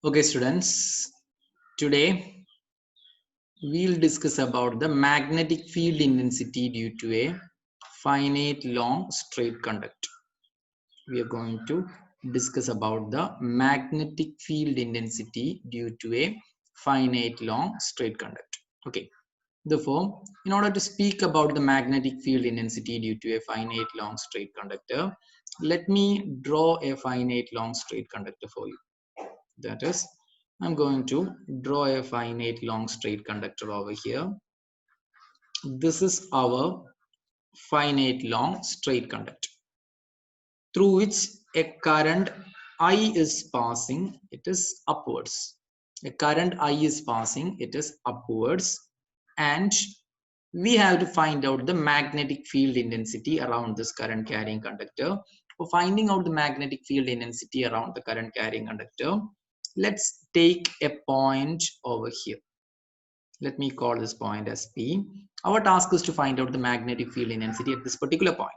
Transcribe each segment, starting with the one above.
Okay, students, today we'll discuss about the magnetic field intensity due to a finite long straight conductor. We are going to discuss about the magnetic field intensity due to a finite long straight conductor. Okay, therefore, in order to speak about the magnetic field intensity due to a finite long straight conductor, let me draw a finite long straight conductor for you. That is, I'm going to draw a finite long straight conductor over here. This is our finite long straight conductor through which a current I is passing. It is upwards. A current I is passing. It is upwards, and we have to find out the magnetic field intensity around this current carrying conductor. For finding out the magnetic field intensity around the current carrying conductor, let's take a point over here. Let me call this point as P. Our task is to find out the magnetic field intensity at this particular point,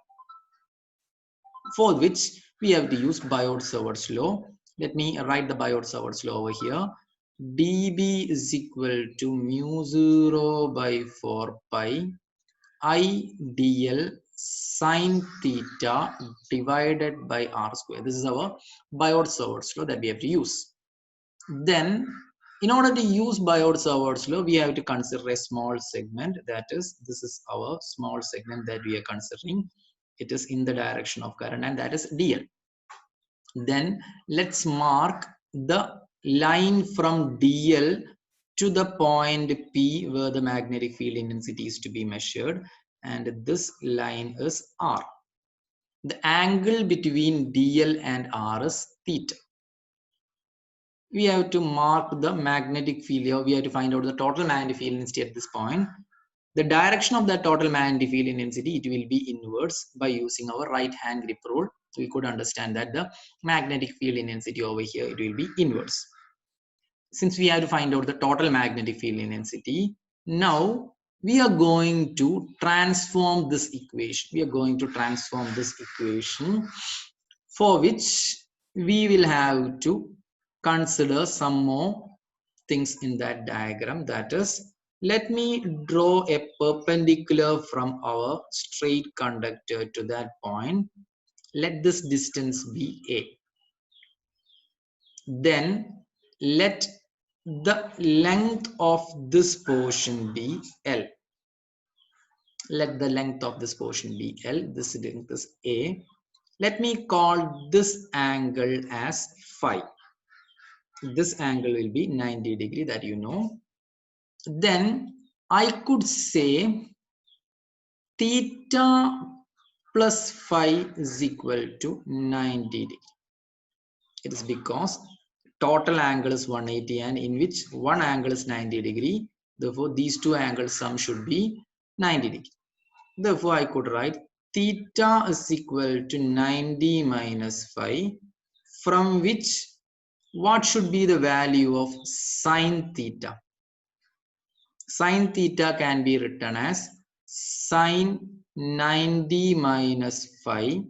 for which we have to use Biot-Savart's law. Let me write the Biot-Savart's law over here. dB is equal to mu 0 by 4 pi I dl sine theta divided by r square. This is our Biot-Savart's law that we have to use. Then, in order to use Biot-Savart's law, we have to consider a small segment. That is, this is our small segment that we are considering. It is in the direction of current, and that is dl. Then let's mark the line from dl to the point P where the magnetic field intensity is to be measured, and this line is R. The angle between dl and R is theta. We have to mark the magnetic field here. We have to find out the total magnetic field intensity at this point. The direction of that total magnetic field intensity, it will be inverse by using our right hand grip rule. So we could understand that the magnetic field intensity over here, it will be inverse. Since we have to find out the total magnetic field intensity, now we are going to transform this equation. We are going to transform this equation, for which we will have to consider some more things in that diagram. That is, let me draw a perpendicular from our straight conductor to that point. Let this distance be A. Then let the length of this portion be L. Let the length of this portion be L. This length is A. Let me call this angle as phi. This angle will be 90 degree, that you know. Then I could say theta plus phi is equal to 90 degree. It is because total angle is 180, and in which one angle is 90 degree. Therefore, these two angles sum should be 90 degree. Therefore, I could write theta is equal to 90 minus phi, from which what should be the value of sine theta? Sine theta can be written as sine 90 minus phi.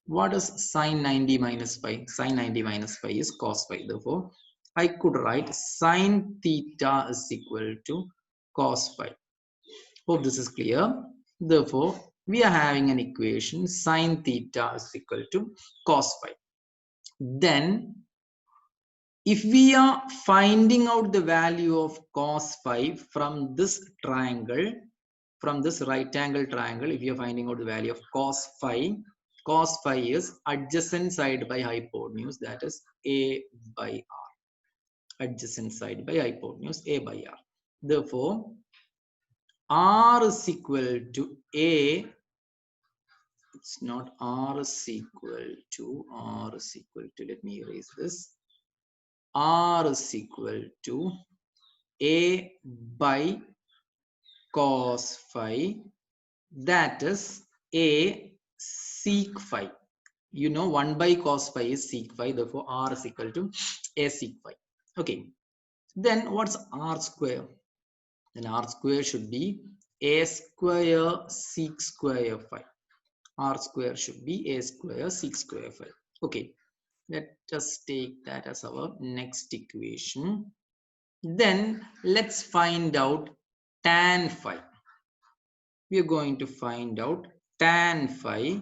What is sine 90 minus phi? Sine 90 minus phi is cos phi. Therefore, I could write sine theta is equal to cos phi. Hope this is clear. Therefore, we are having an equation sine theta is equal to cos phi. Then, if we are finding out the value of cos phi from this triangle, from this right angle triangle, if you are finding out the value of cos phi is adjacent side by hypotenuse, that is A by R. Adjacent side by hypotenuse, A by R. Therefore, R is equal to A. It's not R is equal to, let me erase this. R is equal to A by cos phi, that is A sec phi. You know, 1 by cos phi is sec phi, therefore R is equal to A sec phi. Okay, then what's R square? Then R square should be A square sec square phi. R square should be A square sec square phi. Okay, Let us take that as our next equation. Then let's find out tan phi. We are going to find out tan phi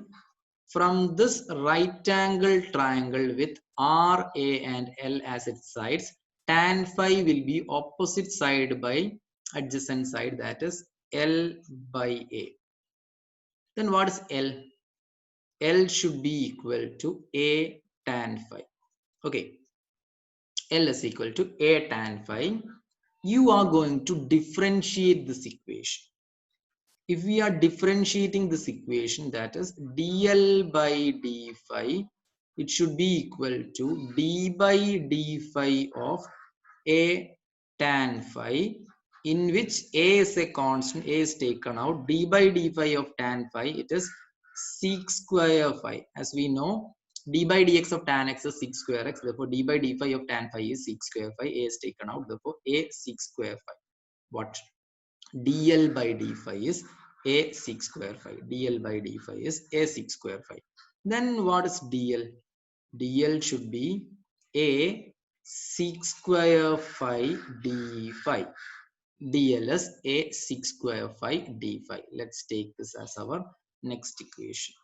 from this right angle triangle with R, A and L as its sides. Tan phi will be opposite side by adjacent side, that is L by A. Then what is L? L should be equal to A tan phi. Okay, L is equal to A tan phi. You are going to differentiate this equation. If we are differentiating this equation, that is dl by d phi, it should be equal to d by d phi of a tan phi, in which a is a constant, a is taken out. D by d phi of tan phi, it is sec square phi. As we know, d by dx of tan x is sec square x. Therefore, d by d phi of tan phi is sec square phi. A is taken out. Therefore, a sec square phi. What? dl by d phi is a sec square phi. dl by d phi is a sec square phi. Then what is dl? dl should be a sec square phi d phi. dl is a sec square phi d phi. Let's take this as our next equation.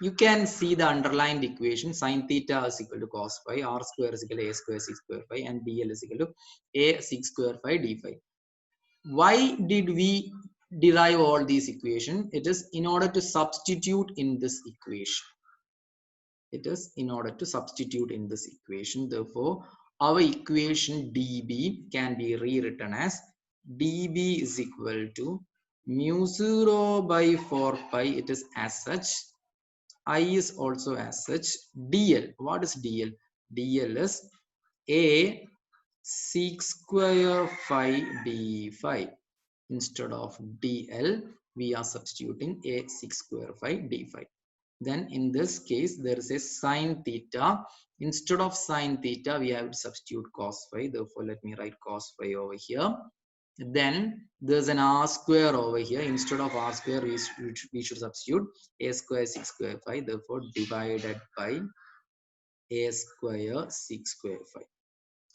You can see the underlined equation. Sin theta is equal to cos phi, r square is equal to a square sec square phi, and dl is equal to a sec square phi d phi. Why did we derive all these equations? It is in order to substitute in this equation. It is in order to substitute in this equation. Therefore, our equation dB can be rewritten as dB is equal to mu 0 by 4 pi. It is as such. I is also as such. dl, what is dl? dl is a sec square phi d phi. Instead of dl, we are substituting a sec square phi d phi. Then in this case, there is a sin theta. Instead of sin theta, we have to substitute cos phi. Therefore, let me write cos phi over here. Then there's an r square over here. Instead of r square, we should substitute a square sec square phi. Therefore, divided by a square sec square phi.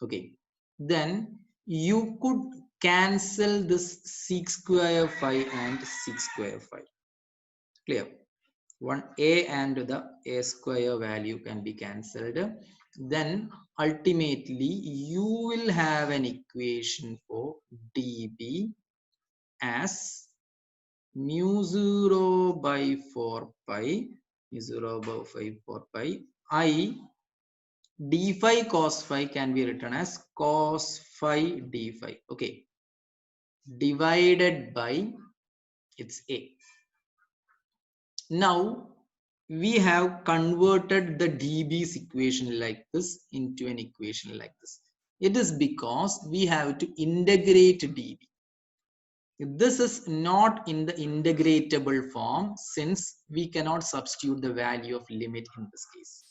Okay, then you could cancel this sec square phi and sec square phi. Clear? One a and the a square value can be cancelled. Then ultimately you will have an equation for dB as mu 0 by 4 pi, mu 0 by 4 pi I d phi cos phi can be written as cos phi d phi. Okay, divided by its a. Now we have converted the dB's equation like this into an equation like this. It is because we have to integrate dB. This is not in the integratable form, since we cannot substitute the value of limit in this case.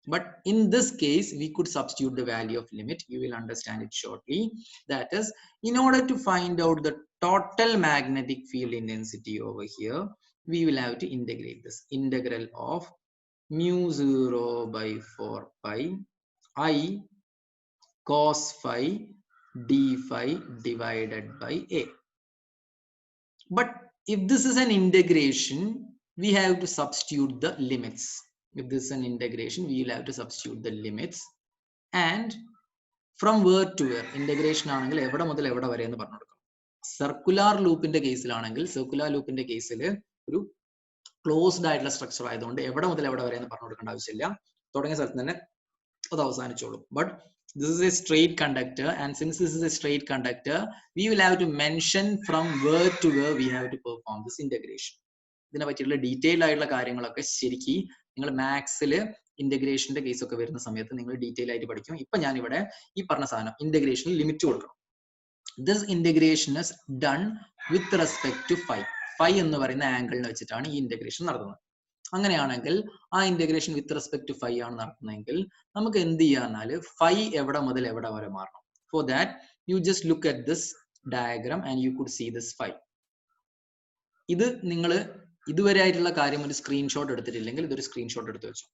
But in this case, we could substitute the value of limit. You will understand it shortly. That is, in order to find out the total magnetic field intensity over here, we will have to integrate this. Integral of mu 0 by 4 pi I cos phi d phi divided by a. But if this is an integration, we have to substitute the limits. If this is an integration, we will have to substitute the limits. And from where to where? Integration ആണെങ്കിൽ എവിടെ മുതൽ എവിടെ വരെ എന്ന് പറഞ്ഞു കൊടുക്കണം. Circular ലൂപ്പിന്റെ കേസിലാണെങ്കിൽ, circular ലൂപ്പിന്റെ കേസിൽ ഒരു ക്ലോസ്ഡ് ആയിട്ടുള്ള സ്ട്രക്ചർ ആയതുകൊണ്ട് എവിടെ മുതൽ എവിടെ വരെ എന്ന് പറഞ്ഞു കൊടുക്കേണ്ട ആവശ്യമില്ല. തുടങ്ങിയ സ്ഥലത്ത് തന്നെ അത് അവസാനിച്ചോളും. But this is a straight conductor, and since this is a straight conductor, we will have to mention from where to where we have to perform this integration. ഇതിനെ പറ്റിയുള്ള ഡീറ്റെയിൽ ആയിട്ടുള്ള കാര്യങ്ങളൊക്കെ ശരിക്കും നിങ്ങൾ മാത്സിൽ ഇന്റഗ്രേഷന്റെ കേസ് ഒക്കെ വരുന്ന സമയത്ത് നിങ്ങൾ ഡീറ്റെയിൽ ആയിട്ട് പഠിക്കും. ഇപ്പൊ ഞാൻ ഇവിടെ ഈ പറഞ്ഞ സാധനം ഇന്റഗ്രേഷനിൽ ലിമിറ്റ് കൊടുക്കണം. This integration is done with respect to phi. Phi എന്ന് പറയുന്ന ആംഗിളിനെ വെച്ചിട്ടാണ് ഈ ഇന്റഗ്രേഷൻ നടത്തുന്നത്. അങ്ങനെയാണെങ്കിൽ ആ integration with respect to phi ആണ് നടത്തുന്നതെങ്കിൽ നമുക്ക് എന്ത് ചെയ്യാന്നാൽ ഫൈ എവിടെ മുതൽ എവിടെ വരെ മാറണം. For that you just look at this diagram and you could see this phi. ഇത് നിങ്ങൾ ഇതുവരെ ആയിട്ടുള്ള കാര്യം ഒരു സ്ക്രീൻഷോട്ട് എടുത്തിട്ടില്ലെങ്കിൽ ഇതൊരു സ്ക്രീൻഷോട്ട് എടുത്ത് വെച്ചു.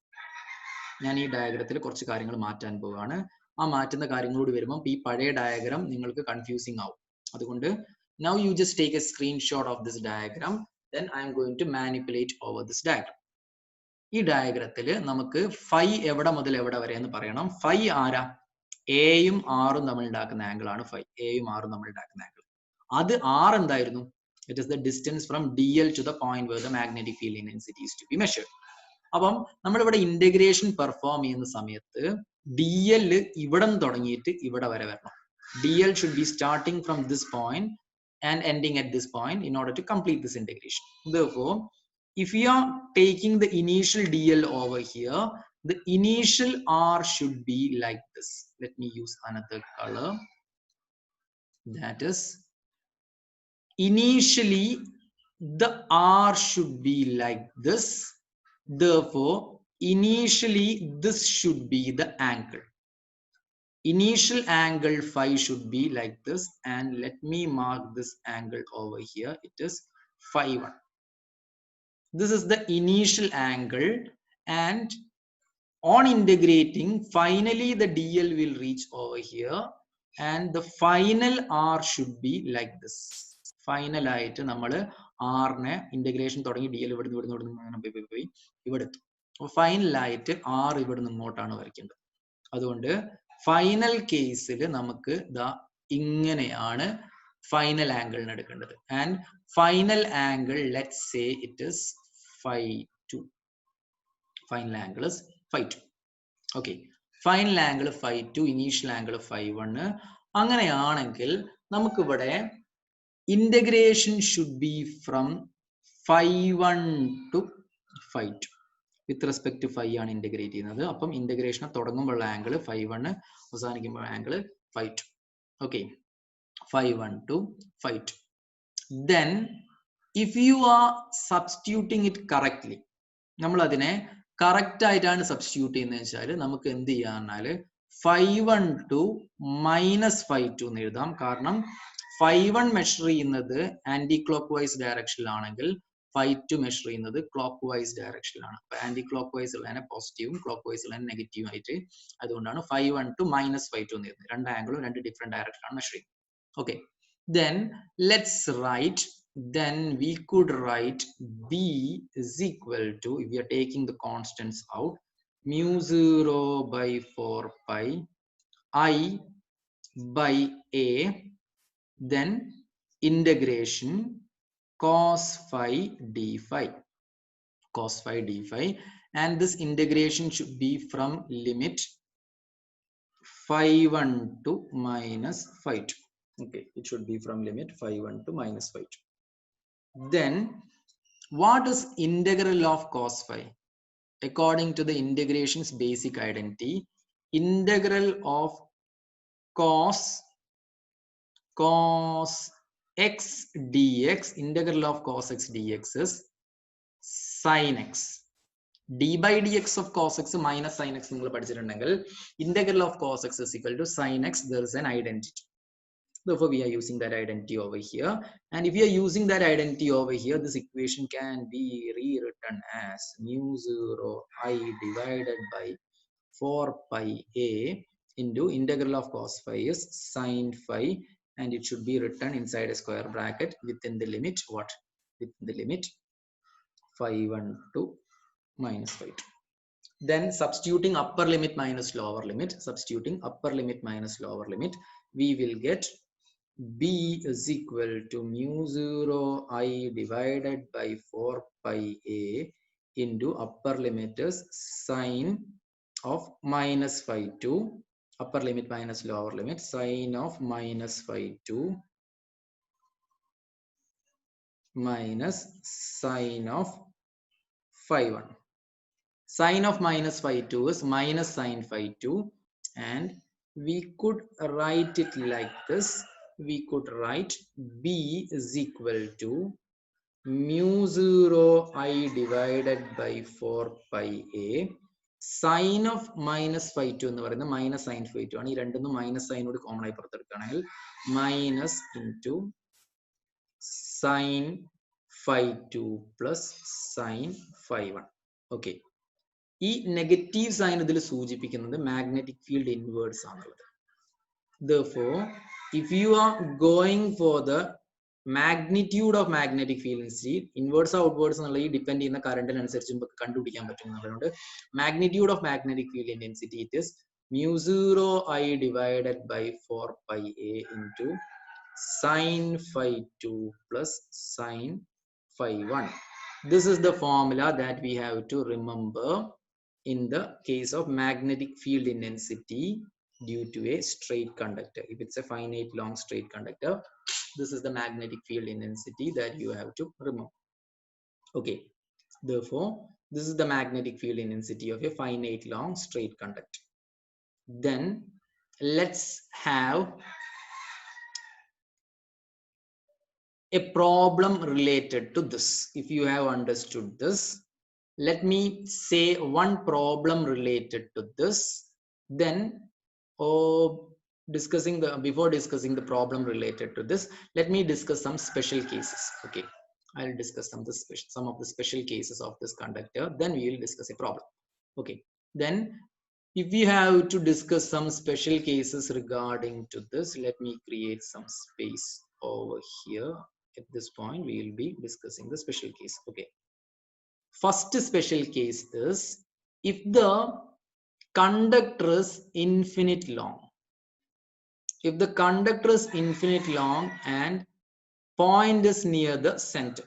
ഞാൻ ഈ ഡയഗ്രത്തിൽ കുറച്ച് കാര്യങ്ങൾ മാറ്റാൻ പോവുകയാണ്. ആ മാറ്റുന്ന കാര്യങ്ങളോട് വരുമ്പോൾ ഈ പഴയ ഡയഗ്രാം നിങ്ങൾക്ക് കൺഫ്യൂസിങ് ആവും. അതുകൊണ്ട് now you just take a screenshot of this diagram, then I am going to manipulate over this diagram. ഈ ഡയഗ്രത്തിൽ നമുക്ക് ഫൈ എവിടെ മുതൽ എവിടെ വരെ എന്ന് പറയണം. ഫൈ ആരാ? എയും ആറും തമ്മിൽ ഉണ്ടാക്കുന്ന ആംഗിൾ ആണ് ഫൈ. എയും ആറും തമ്മിൽ ഉണ്ടാക്കുന്ന ആംഗിൾ. അത് ആർ എന്തായിരുന്നു? It is the distance from DL to the point where the magnetic field intensity is to be measured. അപ്പം നമ്മളിവിടെ ഇന്റഗ്രേഷൻ പെർഫോം ചെയ്യുന്ന സമയത്ത് ഡി എൽ ഇവിടെ നിന്ന് തുടങ്ങിയിട്ട് ഇവിടെ വരെ വരണം. DL should be starting from this point and ending at this point in order to complete this integration. Therefore, if we are taking the initial DL over here, the initial R should be like this. Let me use another color. That is, initially the R should be like this. Therefore, initially this should be the angle. Initial angle phi should be like this, and let me mark this angle over here. It is phi 1. This is the initial angle, and on integrating, finally the DL will reach over here, and the final R should be like this. Final ആയിട്ട് നമ്മൾ ആറിനെ integration തുടങ്ങി DL ഇവിടുന്ന് പോയി ഇവിടെ എത്തും. അപ്പോൾ ഫൈനലായിട്ട് ആർ ഇവിടുന്ന് ഇങ്ങോട്ടാണ് വരയ്ക്കേണ്ടത്. അതുകൊണ്ട് ഫൈനൽ കേസിൽ നമുക്ക് ദാ ഇങ്ങനെയാണ് ഫൈനൽ ആംഗിളിന് എടുക്കേണ്ടത്. And final angle let's say it is phi 2. Final angle is phi 2. Okay, final angle phi 2, initial angle phi 1. അങ്ങനെയാണെങ്കിൽ നമുക്കിവിടെ integration should be from phi 1 to phi 2. With respect to phi ആണ് integrate ചെയ്യുന്നത്. അപ്പം integration തുടങ്ങുമ്പോഴുള്ള angle phi 1, അവസാനിക്കുമ്പോൾ angle phi 2. Okay, phi 1 to phi 2. Then if you are substituting it correctly, നമ്മൾ അതിനെ correct ആയിട്ടാണ് സബ്സ്റ്റിറ്റ്യൂട്ട് ചെയ്യുന്നത് വെച്ചാൽ നമുക്ക് എന്ത് ചെയ്യാന്നാൽ ഫൈ 1 ടു മൈനസ് ഫൈ 2 എന്ന് എഴുതാം. കാരണം ഫൈ 1 മെഷർ ചെയ്യുന്നത് ആന്റി ക്ലോക്ക് വൈസ് ഡയറക്ഷനിലാണെങ്കിൽ ഫൈ 2 മെഷർ ചെയ്യുന്നത് ക്ലോക്ക് വൈസ് ഡയറക്ഷനിലാണ്. അപ്പൊ ആന്റി ക്ലോക്ക് വൈസ് ഉള്ളതിനെ പോസിറ്റീവും ക്ലോക്ക് വൈസ് ഉള്ളതിനെ നെഗറ്റീവും ആയിട്ട്, അതുകൊണ്ടാണ് ഫൈ 1 ടു മൈനസ് ഫൈ 2 എന്ന് എഴുതുന്നത്. രണ്ട് ആംഗിളും രണ്ട് ഡിഫറെന്റ് ഡയറക്ഷനിലാണ് മെഷർ ചെയ്യുന്നത്. Okay, then let's write, then we could write B is equal to, if we are taking the constants out, mu 0 by 4 pi I by A, then integration cos phi d phi, cos phi d phi, and this integration should be from limit phi 1 to minus phi 2. Okay, it should be from limit phi 1 to minus phi 2. Then what is integral of cos phi? According to the integration's basic identity, integral of cos x dx, integral of cos x dx is sin x. d by dx of cos x minus sin x നിങ്ങൾ പഠിച്ചിട്ടുണ്ടെങ്കിൽ integral of cos x is equal to sin x. There is an identity. Therefore, we are using that identity over here. And if we are using that identity over here, this equation can be rewritten as mu 0 I divided by 4 pi a into integral of cos phi is sin phi, and it should be written inside a square bracket within the limit what? Within the limit phi 1 to minus phi 2. Then substituting upper limit minus lower limit, substituting upper limit minus lower limit, we will get B is equal to mu 0 I divided by 4 pi a into upper limit is sine of minus phi 2, upper limit minus lower limit, sine of minus phi 2 minus sine of phi 1. Sine of minus phi 2 is minus sine phi 2, and we could write it like this. We could write B is equal to mu 0 I divided by 4 pi a sine of minus phi 2 എന്ന് പറയുന്നത് minus sine phi 2 ആണ്. ഈ രണ്ടൊന്നും minus സൈനോട് common ആയി പുറത്തെടുക്കുകയാണെങ്കിൽ minus into sine phi 2 plus sine phi 1. Okay. ഈ negative sign ഇതിൽ സൂചിപ്പിക്കുന്നത് മാഗ്നറ്റിക് ഫീൽഡ് ഇൻവേർസ് ആണുള്ളത്. Therefore, if you are going for the magnitude of magnetic field intensity, inwards or outwards എന്നുള്ളത് depend ചെയ്യുന്ന കറണ്ടിനനുസരിച്ച് നമുക്ക് കണ്ടുപിടിക്കാൻ പറ്റും എന്നുള്ളതുകൊണ്ട് magnitude of magnetic field intensity it is mu 0 I divided by 4 pi a into sin phi 2 plus sin phi 1. This is the formula that we have to remember in the case of magnetic field intensity due to a straight conductor. If it's a finite long straight conductor, this is the magnetic field intensity that you have to remember. Okay, therefore, this is the magnetic field intensity of a finite long straight conductor. Then let's have a problem related to this. If you have understood this, let me say one problem related to this. Then before discussing the problem related to this, let me discuss some special cases. Okay, I'll discuss some of the special cases of this conductor, then we will discuss a problem. Okay, then if we have to discuss some special cases regarding to this, let me create some space over here. At this point we will be discussing the special case. Okay, first special case is if the conductor is infinite long. If the conductor is infinite long and point is near the center,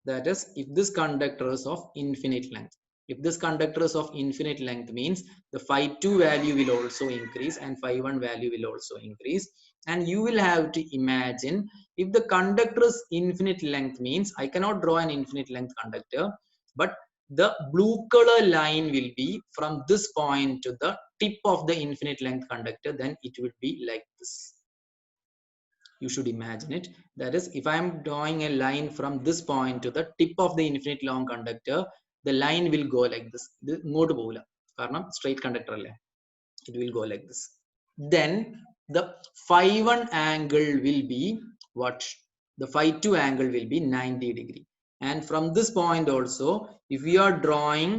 that is, if this conductor is of infinite length. If this conductor is of infinite length means the phi 2 value will also increase and phi 1 value will also increase. And you will have to imagine, if the conductor is infinite length means I cannot draw an infinite length conductor, but the blue color line will be from this point to the tip of the infinite length conductor, then it would be like this. You should imagine it. That is, if I am drawing a line from this point to the tip of the infinite long conductor, the line will go like this. Straight conductor, it will go like this. Then the phi 1 angle will be what? The phi 2 angle will be 90 degree. And from this point also, if we are drawing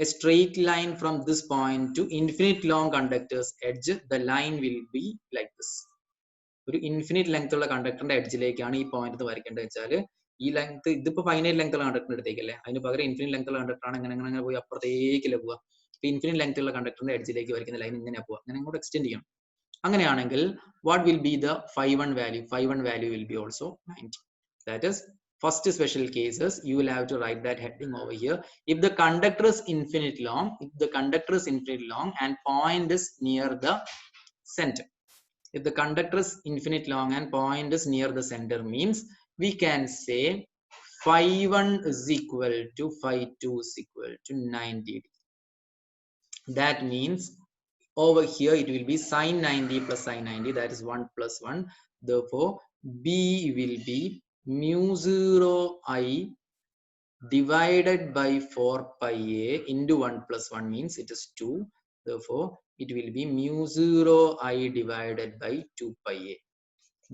a straight line from this point to infinite long conductor's edge, the line will be like this. ഒരു infinite length ഉള്ള കണ്ടക്ടറിന്റെ എഡ്ജിലേക്കാണ് ഈ point വരയ്ക്കേണ്ടത് വെച്ചാൽ ഈ length ഇതിപ്പോ finite length ഉള്ള കണ്ടക്ടറിന്റെ അടുത്തേക്കല്ലേ, അതിന് പകരം infinite length ഉള്ള കണ്ടക്ടറാണ് അങ്ങനെ പോയി അപ്പുറത്തേക്കല്ലേ പോവുക. ഇപ്പൊ ഇൻഫിനിറ്റ് ലെങ്ത് ഉള്ള കണ്ടക്ടറിന്റെ എഡ്ജിലേക്ക് വരയ്ക്കുന്ന ലൈൻ ഇങ്ങനെ പോവുക, അങ്ങനെ അങ്ങോട്ട് എക്സ്റ്റെൻഡ് ചെയ്യണം. അങ്ങനെയാണെങ്കിൽ what will be the phi 1 value? Phi 1 value will be also 90. That is, first special cases, you will have to write that heading over here. If the conductor is infinite long, and point is near the center. If the conductor is infinite long and point is near the center means we can say phi 1 is equal to phi 2 is equal to 90 degree. That means over here it will be sin 90 plus sin 90, that is 1 plus 1. Therefore B will be mu 0 I divided by 4 pi a into 1 plus 1 means it is 2. Therefore it will be mu 0 I divided by 2 pi a.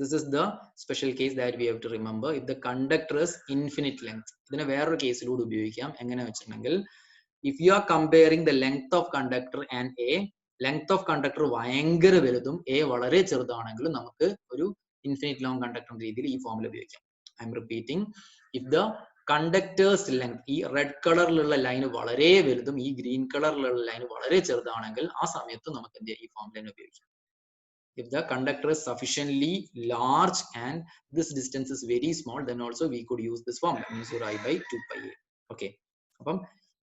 This is the special case that we have to remember. If the conductor is infinite length, ഇതിനെ വേറൊരു കേസിലൂടെ ഉപയോഗിക്കാം. എങ്ങനെ വെച്ചിട്ടുണ്ടെങ്കിൽ, if you are comparing the length of conductor and a, length of conductor ഭയങ്കര വലുതും a വളരെ ചെറുതാണെങ്കിലും നമുക്ക് ഒരു infinite long conductor രീതിയിൽ ഈ ഫോർമുല ഉപയോഗിക്കാം. I am repeating, if the conductor's length, ഈ റെഡ് കളറിലുള്ള ലൈൻ വളരെ വലുതും ഈ ഗ്രീൻ കളറിലുള്ള ലൈൻ വളരെ ചെറുതാണെങ്കിൽ ആ സമയത്ത് നമുക്ക് എന്ത് ചെയ്യാം, ഈ ഫോർമുല ഉപയോഗിക്കാം. If the conductor is sufficiently large and this distance is very small, then also we could use this formula, mu 0 I by 2 pi a. Okay, അപ്പം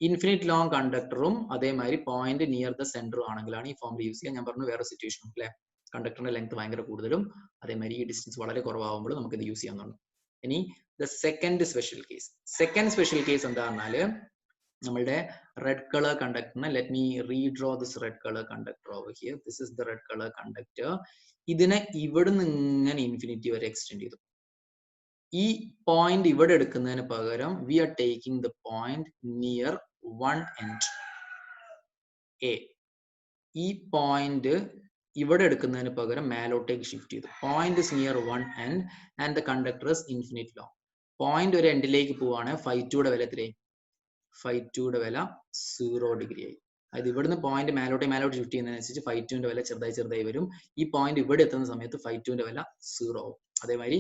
ഇൻഫിനിറ്റ് ലോങ് കണ്ടക്ടറും അതേമാതിരി പോയിന്റ് നിയർ ദ സെന്റർ ആണെങ്കിലാണ് ഈ formula use ചെയ്യാൻ. ഞാൻ പറഞ്ഞു വേറെ situation അല്ലേ, കണ്ടക്ടറിന്റെ length ഭയങ്കര കൂടുതലും അതേമാതിരി ഈ ഡിസ്റ്റൻസ് വളരെ കുറവാകുമ്പോൾ നമുക്ക് ഇത് യൂസ് ചെയ്യാവുന്നതാണ്. ഇനി ദ സെക്കൻഡ് സ്പെഷ്യൽ കേസ് എന്താ പറഞ്ഞാല്, നമ്മളുടെ red color conductor, let me redraw this red color conductor over here. This is the red color conductor. ഇതിനെ ഇവിടുന്ന് ഇങ്ങനെ ഇൻഫിനിറ്റി വരെ എക്സ്റ്റെൻഡ് ചെയ്തു. ഈ പോയിന്റ് ഇവിടെ എടുക്കുന്നതിന് പകരം we are taking the point near one end A. ഈ പോയിന്റ് ഇവിടെ എടുക്കുന്നതിന് പകരം മേലോട്ടേക്ക് ഷിഫ്റ്റ് ചെയ്തു. Point is near one end and the conductor is infinite long. Point ഒരു എൻഡിലേക്ക് പോവാണ്, phi 2 യുടെ വില എത്രയായി? phi2 വില 0 ഡിഗ്രി ആയി. അതായത് ഇവിടുന്ന് പോയിന്റ് മേലോട്ട് ഷിഫ്റ്റ് ചെയ്യുന്നതിനനുസരിച്ച് phi2 വില ചെറുതായി വരും. ഈ പോയിന്റ് ഇവിടെ എത്തുന്ന സമയത്ത് phi2 വില 0 ആവും. അതേമാതിരി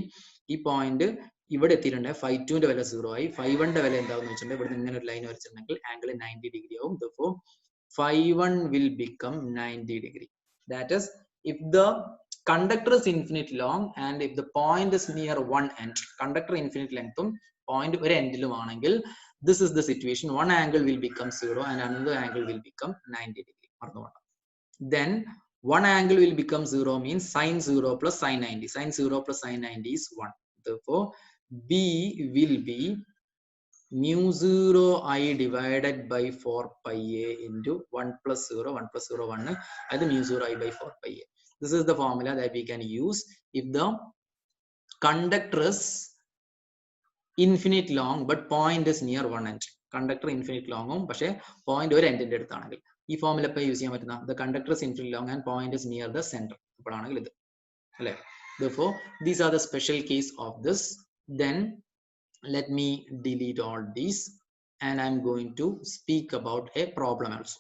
ഈ പോയിന്റ് ഇവിടെ എത്തിയിട്ടുണ്ട്, phi2 വില 0 ആയി. phi1 വില എന്താണെന്ന് വെച്ചിട്ടുണ്ടെങ്കിൽ ഇവിടുന്ന് ഇങ്ങനെ ഒരു ലൈൻ വരച്ചിട്ടുണ്ടെങ്കിൽ ആംഗിൾ 90 ഡിഗ്രി ആവും. Therefore phi1 will become 90 degree. That is, if the conductor is infinite long and if the point is near one end, conductor infinite length point ഒരു എൻഡിലും ആണെങ്കിൽ, this is the situation. One angle will become 0 and another angle will become 90 degree. Then one angle will become 0 means sine 0 plus sine 90. Sine 0 plus sine 90 is 1. Therefore B will be mu 0 I divided by 4 pi a into 1 plus 0, 1 plus 0, 1, that is mu 0 I by 4 pi a. This is the formula that we can use if the conductor is infinite long but point is near one end. Conductor infinite long പക്ഷേ point ഒരു എൻഡിന്റെ അടുത്താണെങ്കിൽ ഈ formula ഇപ്പോൾ use ചെയ്യാൻ പറ്റുന്ന the conductor is infinite long and point is near the center അപ്പോഴാണെങ്കിൽ ഇത് അല്ലേ. Therefore these are the special case of this. Then let me delete all these and I'm going to speak about a problem also.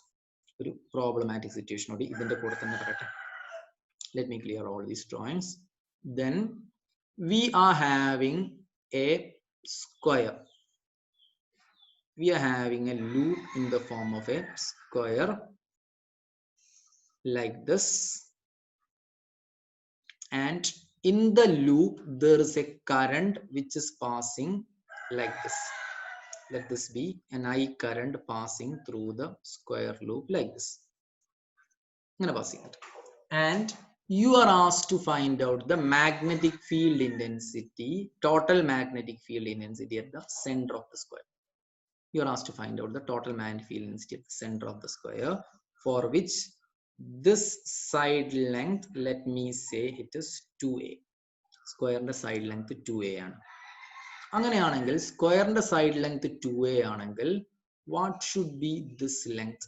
ഒരു problematic situation ഓടി ഇതിന്റെ കൂടെ തന്നെ പറയട്ടെ. Let me clear all these drawings. Then we are having a square. We are having a loop in the form of a square like this, and in the loop there is a current which is passing like this. Let this be an I current passing through the square loop like this. And you are asked to find out the magnetic field intensity, total magnetic field intensity at the center of the square. You are asked to find out the total magnetic field intensity at the center of the square, for which this side length, let me say it is 2a. Square the side length 2a ആണ്. അങ്ങനെയാണെങ്കിൽ സ്ക്വയറിന്റെ side length 2a ആണെങ്കിൽ what should be this length?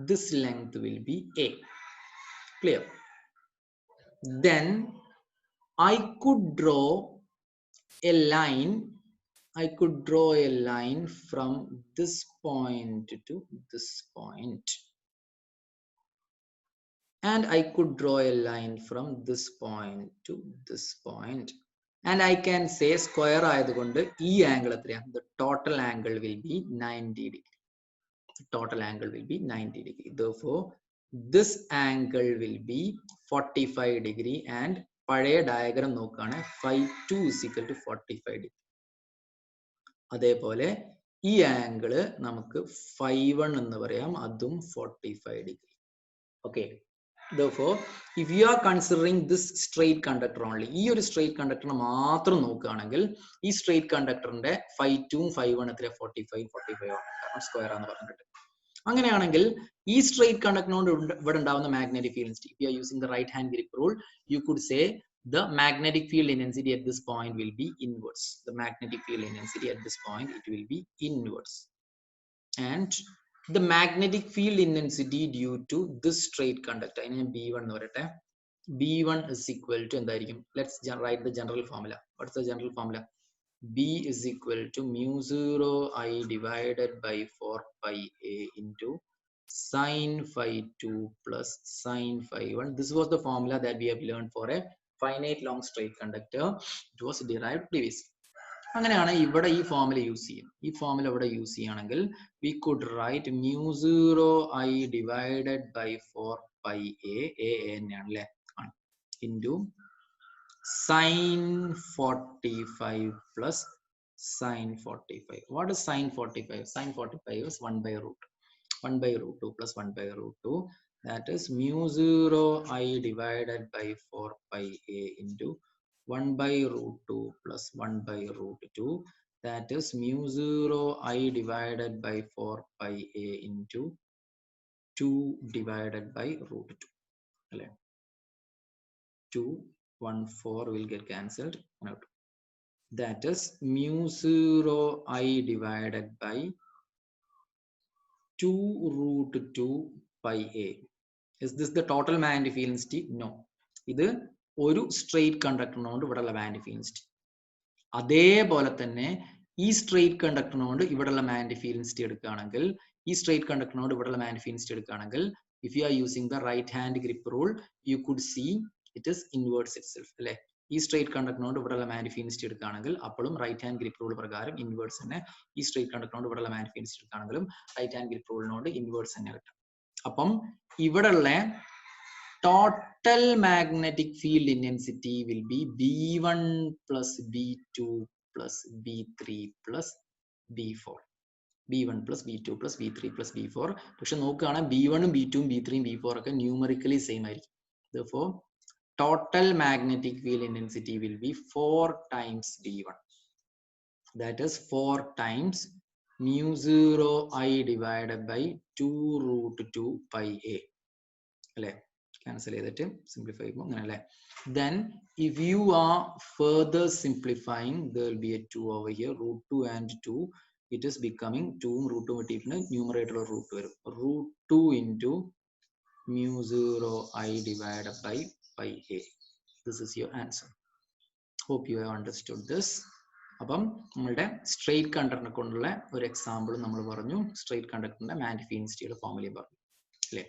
This length will be a. Clear? Then I could draw a line. I could draw a line from this point to this point, and I could draw a line from this point to this point, and I can say square ആയതുകൊണ്ട് ഈ angle എത്രയാണ്? The total angle will be 90 degree. The total angle will be 90 degree. Therefore this angle will be 45 degree, and പഴയ diagram നോക്കുകയാണ് phi2 is equal to 45 degree. അതേപോലെ ഈ angle നമുക്ക് phi1 എന്ന് പറയാം, അതും 45 degree. Okay. Therefore if you are considering this straight conductor only, ഈ ഒരു straight conductor മാത്രം നോക്കുകയാണെങ്കിൽ ഈ straight conductorന്റെ phi2 phi1 എത്ര? 45 ആണ്, കാരണം സ്ക്വയർ ആണെന്ന് പറഞ്ഞിട്ട്. അങ്ങനെയാണെങ്കിൽ ഈ straight conductor ഇവിടെ ഉണ്ടാവുന്ന magnetic field intensity, if you are using the right hand grip rule, you could say the magnetic field intensity at this point will be inverse. The magnetic field intensity at this point, it will be inverse. And the magnetic field intensity due to this straight conductor, B1 എന്ന് പറയട്ടെ, B1 is equal to എന്തായിരിക്കും? Let's write the general formula. What's the general formula? B is equal to mu 0 I divided by 4 pi a into sine phi2 plus sine phi1. This was the formula that we have learned for a finite long straight conductor. It was derived previously. അങ്ങനെയാണ് ഇവിടെ ഈ formula use ചെയ്യും. ഈ formula ഇവിടെ use ചെയ്യുകയാണെങ്കിൽ we could write mu 0 I divided by 4 pi a തന്നെയാണ് അല്ലേ, into sine 45 plus sine 45. What is sine 45? Sine 45 is 1 by root 2 plus 1 by root 2. That is mu 0 I divided by 4 pi a into 1 by root 2 plus 1 by root 2. That is mu 0 I divided by 4 pi a into 2 divided by root 2. 2, 1, 4 will get cancelled out. That is mu 0 I divided by 2 root 2 pi a. Is this the total magnetic field intensity? No. ഇത് ഒരു straight conductor നോണ്ട് ഇവിടെയുള്ള magnetic field intensity. അതേപോലെ തന്നെ ഈ straight കണ്ടക്ടറിനോട് ഇവിടെയുള്ള magnetic field density എടുക്കുകയാണെങ്കിൽ ഈ സ്ട്രെയിറ്റ് കണ്ടക്ടറിനോട് ഇവിടെയുള്ള മാഗ്നറ്റിക് ഫീൽഡ് ഡെൻസിറ്റി എടുക്കുകയാണെങ്കിൽ if you are using the right hand grip rule you could see it is inverts itself അല്ലെ ഈ സ്ട്രെയിറ്റ് കണ്ടക്ടറിനോട് ഇവിടെയുള്ള മാഗ്നറ്റിക് ഫീൽഡ് ഡെൻസിറ്റി എടുക്കുകയാണെങ്കിൽ അപ്പോഴും റൈറ്റ് ഹാൻഡ് ഗ്രിപ്പ് റൂൾ പ്രകാരം ഇൻവേർട്സ് തന്നെ ഈ സ്ട്രെയിറ്റ് കണ്ടക്ടറിനോട് ഇവിടെയുള്ള മാഗ്നറ്റിക് ഫീൽഡ് ഡെൻസിറ്റി എടുക്കുകയാണെങ്കിലും റൈറ്റ് ഹാൻഡ് ഗ്രിപ്പ് റൂളിനോട് ഇൻവേർട്സ് തന്നെ കിട്ടും അപ്പം ഇവിടെയുള്ള total magnetic field intensity will be B1 plus B2 plus B3 plus B4. B1 plus B2 plus B3 plus B4. പക്ഷെ നോക്കുകയാണെങ്കിൽ B1 B2 B3 B4 ഒക്കെ numerically same ആയിരിക്കും. Therefore, total magnetic field intensity will be 4 times B1. That is 4 times mu 0 I divided by 2 root 2 pi A. അല്ലേ? Cancel ചെയ്തിട്ട് simplify ചെയ്യുമ്പോൾ അങ്ങനെയല്ലേ. Then if you are further simplifying, there will be a 2 over here, root 2 and 2. It is becoming 2 root 2 വെട്ടിയിട്ട് numerator root വരും. Root 2 into mu 0 I divided by pi A. This is your answer. Hope you have understood this. അപ്പം നമ്മളുടെ straight കണ്ടക്ടറിനെ കൊണ്ടുള്ള ഒരു example നമ്മൾ പറഞ്ഞു. Straight കണ്ടക്ടറിന്റെ magnetic field ഡെൻസിറ്റിയുടെ ഫോർമുലയും പറഞ്ഞു അല്ലേ.